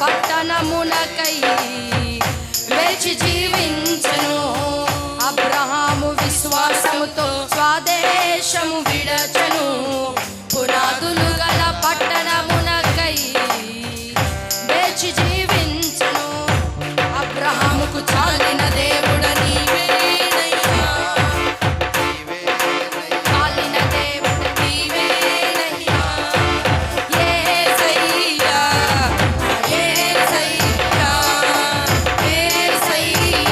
పట్టణమునకై వేచి జీవించెను. అబ్రహాము విశ్వాసముతో స్వదేశము విడచెను. పునాదులు గల పట్టణమునకై వేచి జీవించెను. అబ్రహాముకు చాలిన దేవుడ నీవేనయ్యా, చాలిన దేవుడ నీవేనయ్యా. యేసయ్యా, యేసయ్యా, యేసయ్యా.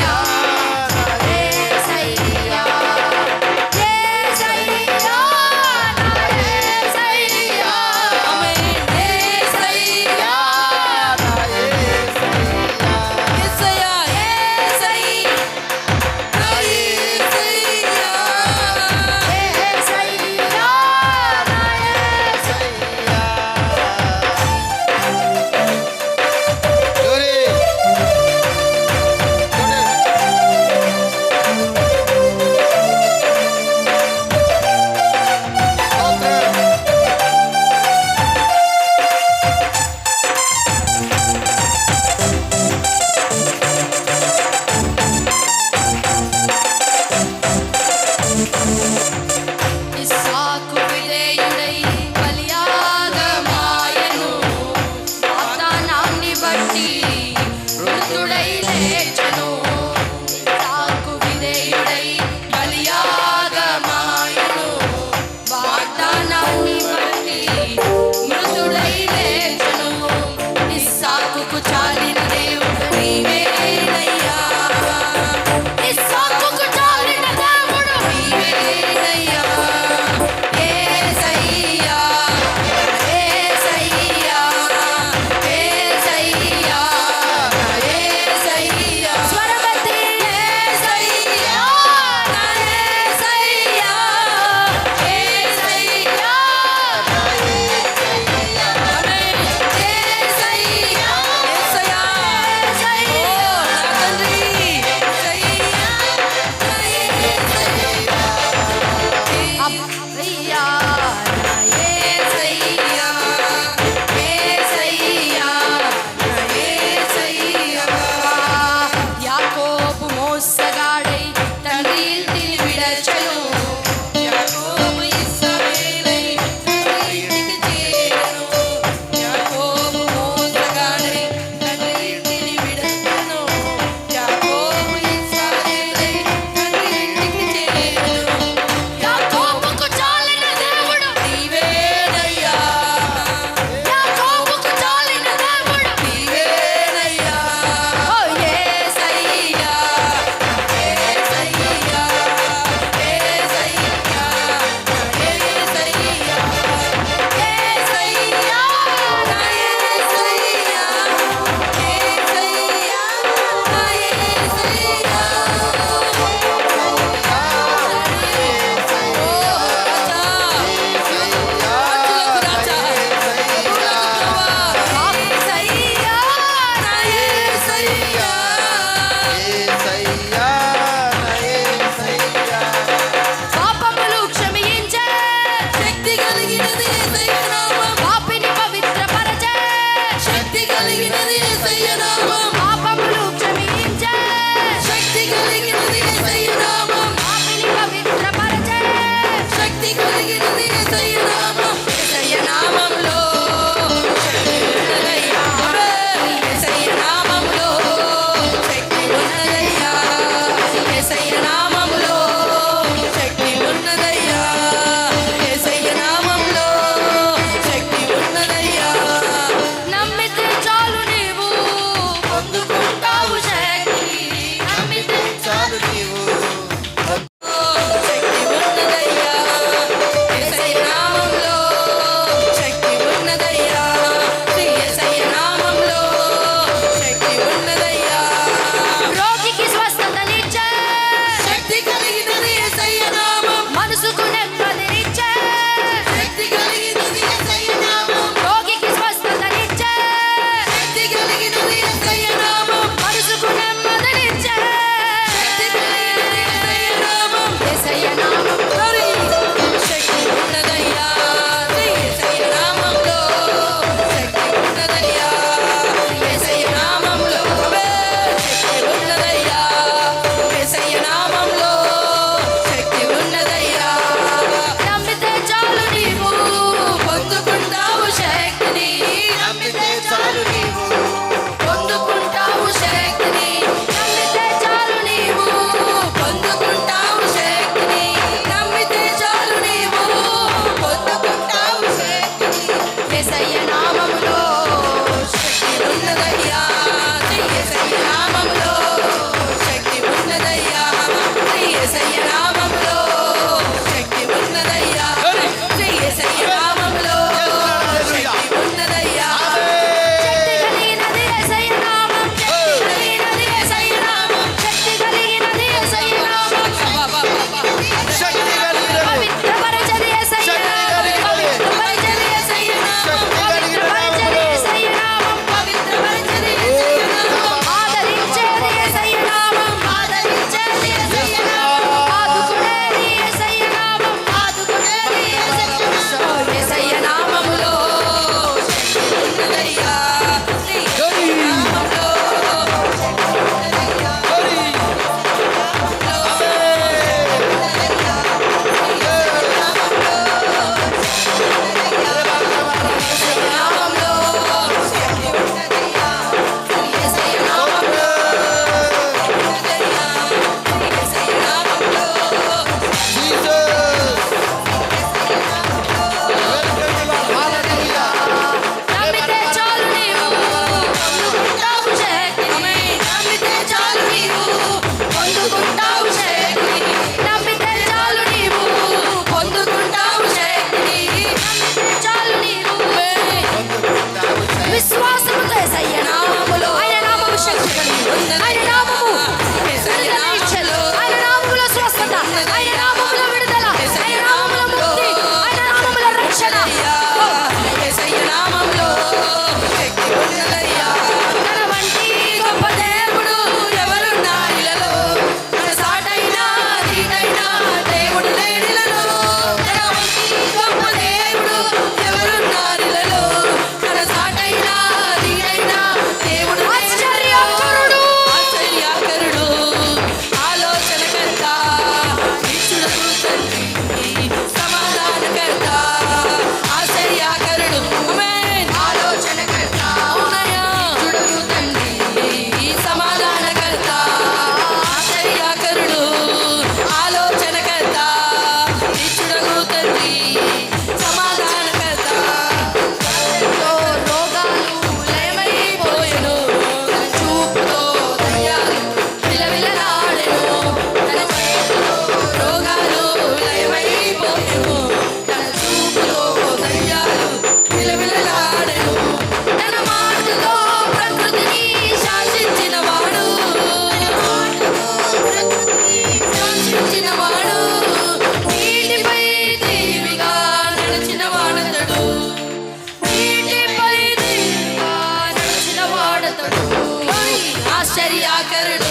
ఆశ్చర్యకరుడు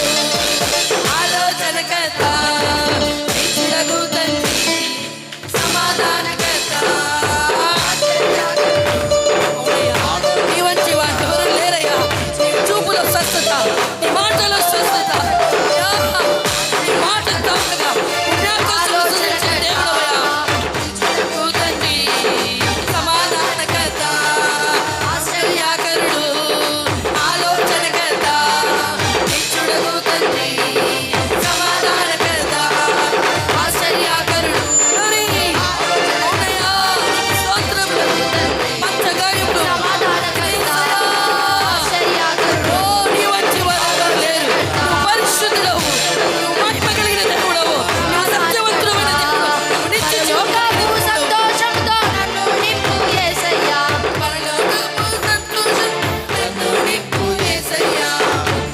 ఆలోచనకర్త నిత్యుడగు తండ్రి సమాధానకర్త నీ వంటి వారు ఎవరు లేరయ్యా. నీ చూపులో స్వస్థత, నీ మాటలో స్వస్థత, నీ మాట తాకగా పుణ్యాకాశించే దేవుడవయ్యా. నిత్యుడగు తండ్రి సమాధానకర్త ఆశ్చర్యకరుడు ఆలోచనకర్త నిత్యుడగు తండ్రి సమాధానకర్త ఆశ్చర్యకరుడు. అవునయ్యా, స్తోత్రం. పంచగాయములు ఓ నీ వంటి వారు ఎవరు లేరు. నువ్వు పరిశుద్ధుడవు, నువ్వు మహిమ కలిగిన దేవుడవు, నువ్వు సత్యవంతుడైన దేవుడవు, నువ్వు నిత్య పరలోకపు సంతోషంతో నన్ను నింపు యేసయ్యా. పరలోకపు సంతోషం నన్ను నింపు యేసయ్యా.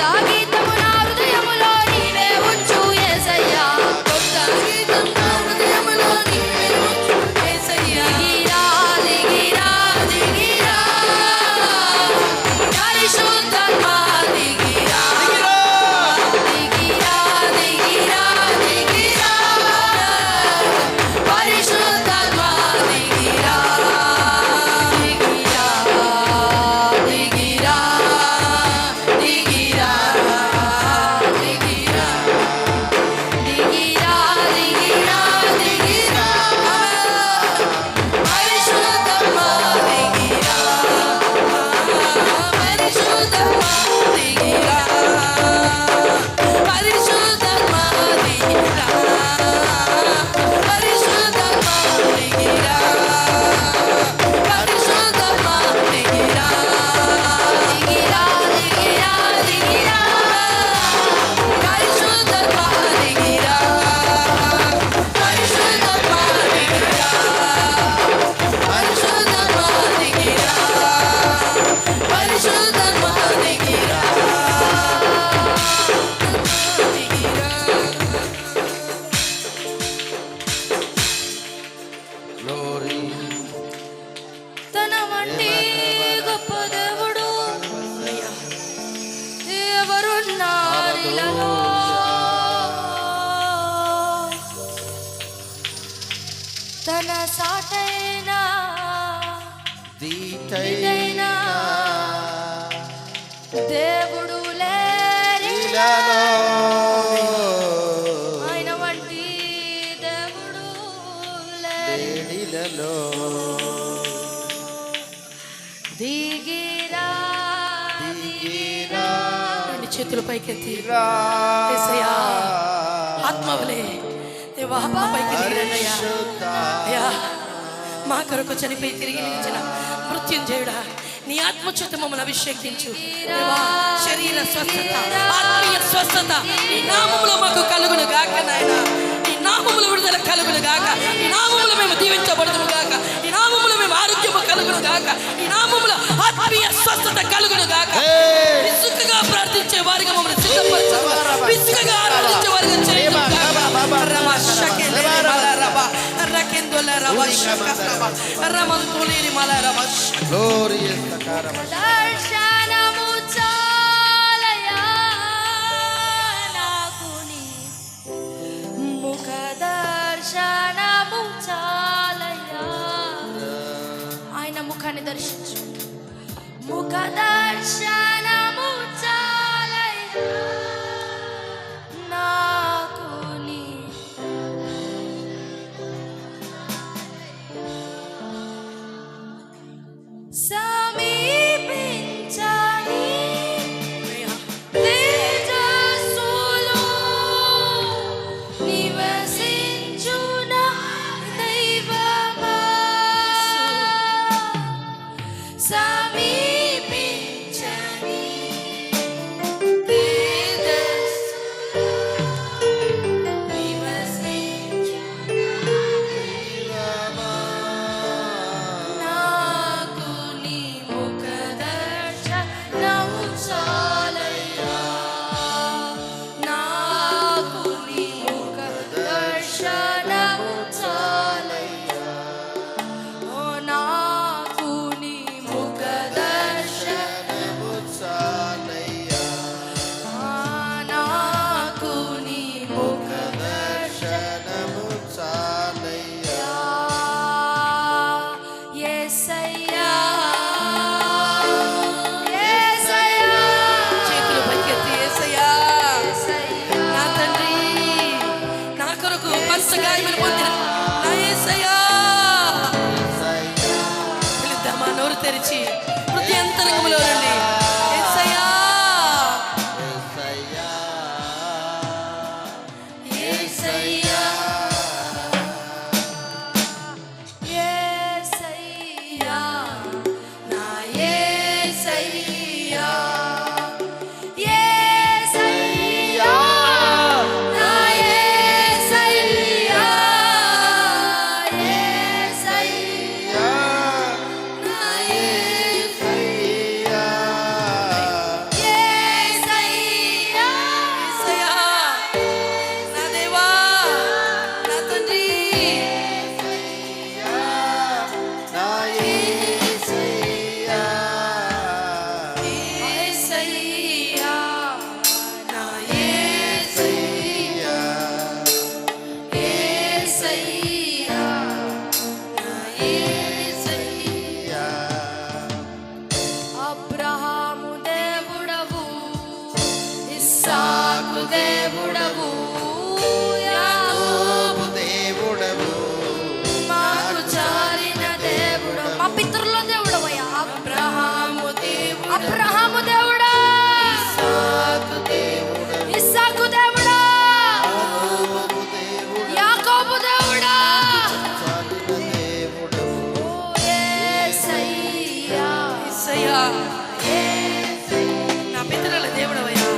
తాగీతము నా హృదయములో నీవే ఉంచు యేసయ్యా. కొత్త గీతం నా హృదయములో నీవే ఉంచు యేసయ్యా. దిగిరా దిగిరా దిగిరా పరిశుద్ధాత్మా దిగిరా దిగిరా దిగిరా దిగిరా పరిశుద్ధాత్మా దిగిరా దిగిరా దిగిరా దిగిరా దిగిరా దిగిరా దిగిరా దిగిరా పరిశుద్ధాత్మా దిగిరా పరిశుద్ధాత్మా దిగిరా పరిశుద్ధాత్మా దిగిరా పరిశుద్ధాత్మా దిగిరా పరిశుద్ధాత్మా దిగిరా దిగిరా దిగిరా దిగిరా పరిశుద్ధాత్మా దిగిరా పరిశుద్ధాత్మా దిగిరా పరిశుద్ధాత్మా దిగిరా పరిశుద్ధాత్మా దిగిరా తన వంటి గొప్ప దేవుడు ఎవరున్నారిలలో. తన సాటైన ఇదైనా దేవుడు లేరిలలో. ఆయన వంటి దేవుడు లేరి. దిగిరా దిగిరా. రెండు చేతుల పైకెత్తి యేసయ్యా, ఆత్మవలే దేవా, మా పైకి దిగిరండయ్యా. అయ్యా, మా కొరకు చనిపోయి తిరిగి నిలిచిన మృత్యుంజయుడా, నీ ఆత్మచేత మమ్మల్ని అభిషేకించు దేవా. శరీర స్వస్థత, ఆత్మీయ స్వస్థత నీ నామములో మాకు కలుగును గాక నాయన. నీ నామములో విడుదల కలుగును గాక. నీ నామములో మేము దీవించబడుదుము గాక. నీ నామములో మేము ఆరోగ్యము కలుగును గాక. నీ నామములో ఆత్మీయ స్వస్థత కలుగును గాక. విసుకగా ప్రార్థించే వారిగా మమ్మల్ని సిద్ధపరచు. విసుకగా ఆరాధించే వారిగా చేయము గాక. రమ శకెందె మలరబ రకెందొల రవ శకరబ రమంతులిరి మలరబ. దర్శనము చాలయా నాకు నీ ముఖ దర్శనము చాలయా. ఆయన ముఖాన్ని దర్శించు. ముఖ దర్శనము చాలయా నాకు నీ. సమీపించ అబ్రహాము దేవుడా, ఇస్సాకు దేవుడా, యాకోబు దేవుడా, ఓ యేసయ్యా, యేసయ్యా, నా పితరుల దేవుడవయ్యా,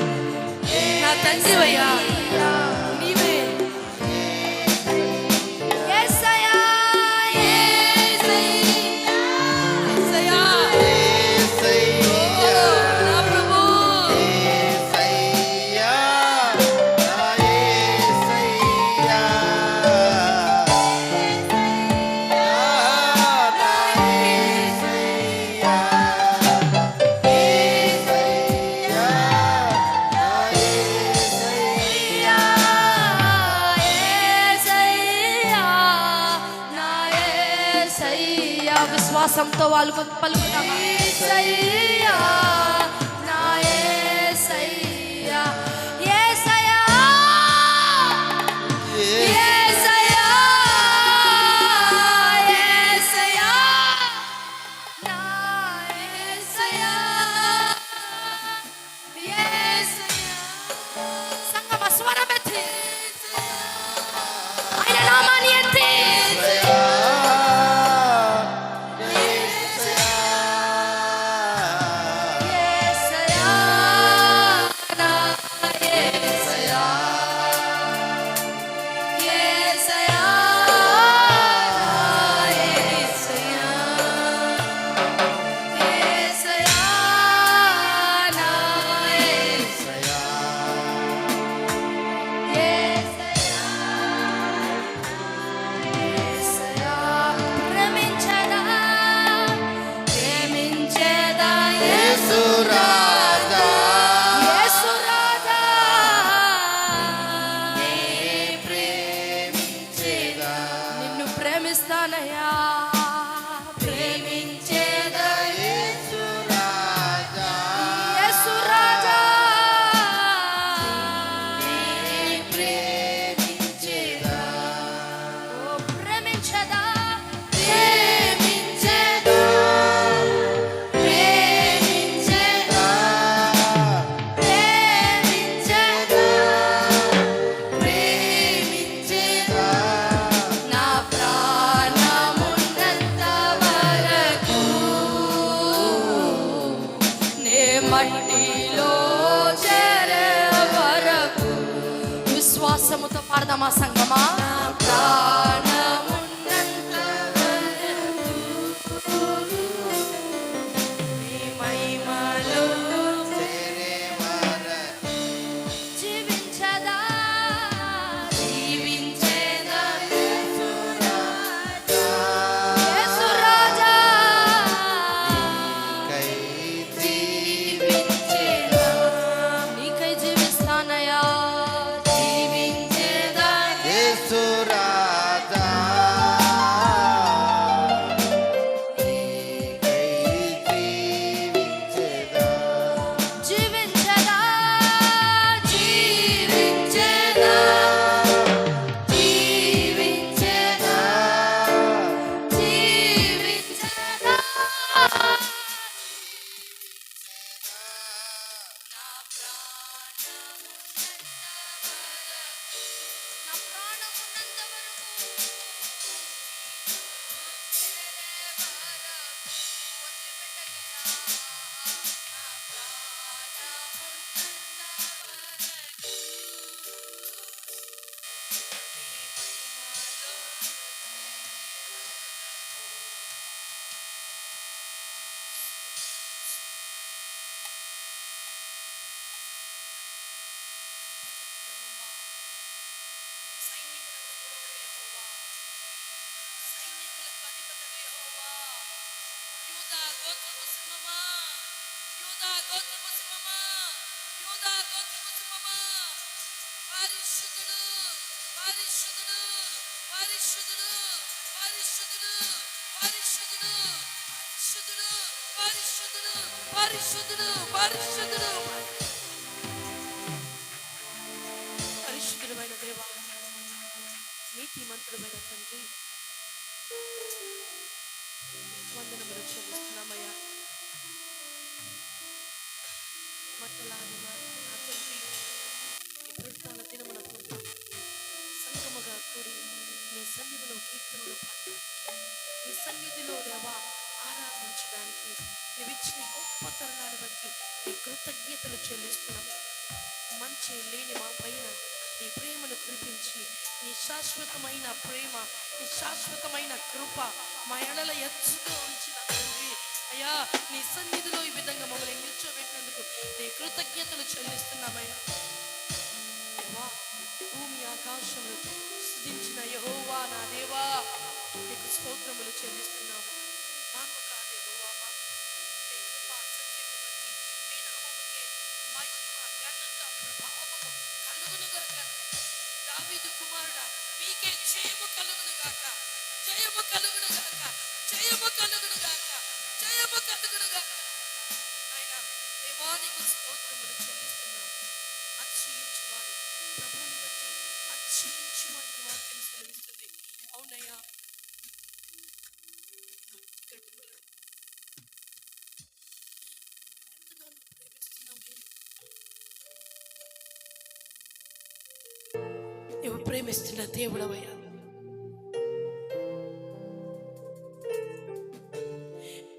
నా తండ్రివయ్యా, నీవే యేసయ్యా, యేసయ్యా, నా ప్రభు, యేసయ్యా, నా యేసయ్యా. విశ్వాసంతో వాళ్ళు పలుకుతామా? యేసయ్యా, నా యేసయ్యా, యేసయ్యా, యేసయ్యా, యేసయ్యా, నా యేసయ్యా, యేసయ్యా. సంగమ స్వరమెత్తి ఆయన నామాన్ని ఎత్తి యేసయ్యా, నా యేసయ్యా, యేసయ్యా, నా యేసయ్యా, యేసయ్యా, నా యేసయ్యా, యేసయ్యా, యేసయ్యా. ప్రేమించెదా, ప్రేమించెదా యేసు రాజా, యేసు రాజా, నీ ప్రేమించెదా, నిన్ను ప్రేమిస్తానయ్యా, ప్రేమించెదా యేసు రాజా, యేసు రాజా, నీ ప్రేమించెదా, ఓ ప్రేమించెదా, ప్రేమించెదా, ప్రేమించెదా, ప్రేమించెదా, ప్రేమించెదా, నా ప్రాణమున్నంత వరకు నే మట్టిలో చేరే వరకు. విశ్వాసముతో పాడదామా సంగమా? నా ప్రాణమున్నంత వరకు నీ మహిమలో జీవించదా, జీవించేదా యేసు రాజా, యేసు రాజా, జీవించేదా, నీకై జీవిస్తానయ్యా, జీవించేదా జీవించేదా, జీవించేదా, జీవించేదా, జీవించేదా, నా ప్రాణమున్నంత వరకు సైనికులకు అధిపతివి యెహోవా, యూదా గోత్రపు సింహమా, యూదా గోత్రపు సింహమా, యూదా గోత్రపు సింహమా, పరిశుద్ధుడు, పరిశుద్ధుడు, పరిశుద్ధుడు, పరిశుద్ధుడు, పరిశుద్ధుడు, పరిశుద్ధుడు, పరిశుద్ధుడు, పరిశుద్ధుడు, పరిశుద్ధుడైన దేవా, నీతిమంతుడైన తండ్రి, వందనములు చెల్లిస్తున్నామయ్యా. మట్టలాగా నా తండ్రి ఈ పునరుత్థాన దినమునకు సంగముగా కూడి నీ సన్నిధిలో కీర్తనలు పాడి నీ సన్నిధిలో దేవా ఆరాధించడానికి నీవిచ్చిన ఈ గొప్ప తరుణాన్ని బట్టి నీ కృతజ్ఞతలు చెల్లిస్తున్నాం. మంచి లేని మా పైన నీ ప్రేమను కురిపించి నీ శాశ్వతమైన ప్రేమ, నీ శాశ్వతమైన కృప మా ఎడల ఎచ్చుగా ఉంచిన తండ్రి అయ్యా, నీ సన్నిధిలో ఈ విధంగా మమ్మల్ని నిల్చోబెట్టినందుకు నీ కృతజ్ఞతలు చెల్లిస్తున్నామయ్యా. దేవా, భూమి ఆకాశములు స్తుతించిన యెహోవా నా దేవా, నీకు స్తోత్రములు చెల్లిస్తున్నాము. మాకు కాదు యెహోవా, మాకు నీ కృప సత్యమును బట్టి నీ నామముకే మహిమ ఘనత ప్రభావము కలుగునుగాక. దావీదు కుమారుడా, మీకే జయము కలుగునుగాక, జయము కలుగునుగాక, జయము కలుగునుగాక, జయము కలుగునుగాక. ఆయన దేవానికి స్తోత్రములు చెల్లిస్తున్నాము. అతిశయించువాడు ప్రభువుని బట్టి అతిశయించుమని వాక్యం సెలవిస్తుంది. అవునయ్యా, ఎంతగానో ప్రేమిస్తున్నామే. నువ్వు ప్రేమిస్తున్న దేవుడవయ్యా.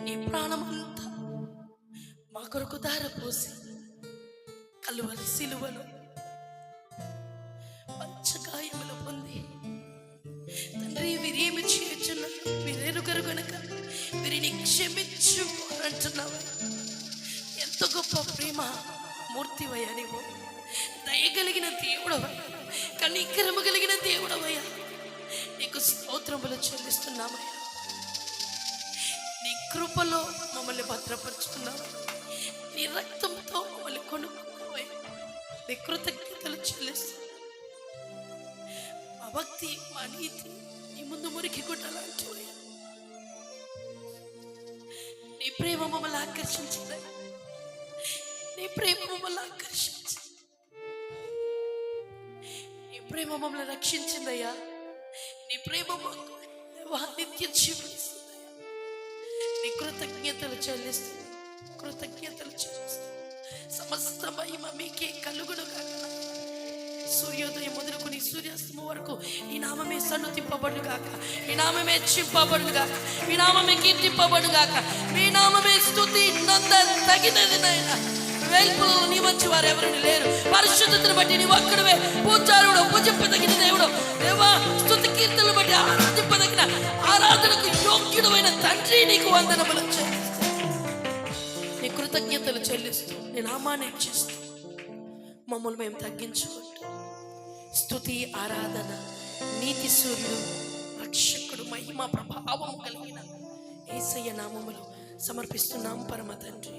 నీ ప్రాణమంతా మా కొరకు ధారపోసి కలువరి సిలువలో పంచకాయములు పొంది తండ్రి వీరేమి చేయుచున్నారు వీరెరుగరు గనుక వీరిని క్షమించు అంటున్నావు. ఎంత గొప్ప ప్రేమ మూర్తివయ్యా నీవు. దయగలిగిన దేవుడవయ్యా, కనికరము కలిగిన దేవుడవయ్యా, నీకు స్తోత్రములు చెల్లిస్తున్నామయ్యా. నీ కృపలో మమ్మల్ని భద్రపరుచుకున్నావు, నీ రక్తంతో మమ్మల్ని కొనుక్కున్నావయ్యా. నీ కృతజ్ఞతలు చెల్లిస్తున్నాం. మా భక్తి, మా నీతి నీ ముందు మురికి గుడ్డలాంటివయ్యా. నీ ప్రేమ మమ్మల్ని ఆకర్షించింది, నీ ప్రేమ మమ్మల్ని ఆకర్షించింది, నీ ప్రేమ మమ్మల్ని రక్షించిందయ్యా. నీ ప్రేమ మాకు నిత్య జీవిస్తుందయ్యా. నీ కృతజ్ఞతలు చెల్లిస్తుంది, కృతజ్ఞతలు చెల్లిస్తుంది. సమస్త మహిమ మీకే కలుగును కాక. సూర్యోదయం మొదలుకొని సూర్యాస్తమం వరకు ఈ నామమే సన్నుతింపబడును గాక, ఈ నామమే చింపబడును గాక, ఈ నామమే కీర్తింపబడును గాక, మీ నామమే స్తుతి నంద తగినది నాయనా. వేల్పులలో నీ వచ్చి వారు ఎవరిని లేరు. పరిశుద్ధతను బట్టి నీవు ఒక్కడివే పూజారుడు, పూజింపదగిన దేవుడు దేవా. స్తుతి కీర్తనలు బట్టి ఆరాధింపదగిన ఆరాధనకు యోగ్యుడమైన తండ్రి, నీకు వందనములు చెల్లిస్తూ నీ కృతజ్ఞతలు చెల్లిస్తూ నీ నామాన్ని ఇచ్చిస్తూ మమ్మల్ని మేము తగ్గించుకుంటూ స్తుతి ఆరాధన నీతి సూర్యుడు రక్షకుడు మహిమ ప్రభావం కలిగిన యేసయ్య నామములో సమర్పిస్తున్నాం పరమ తండ్రి.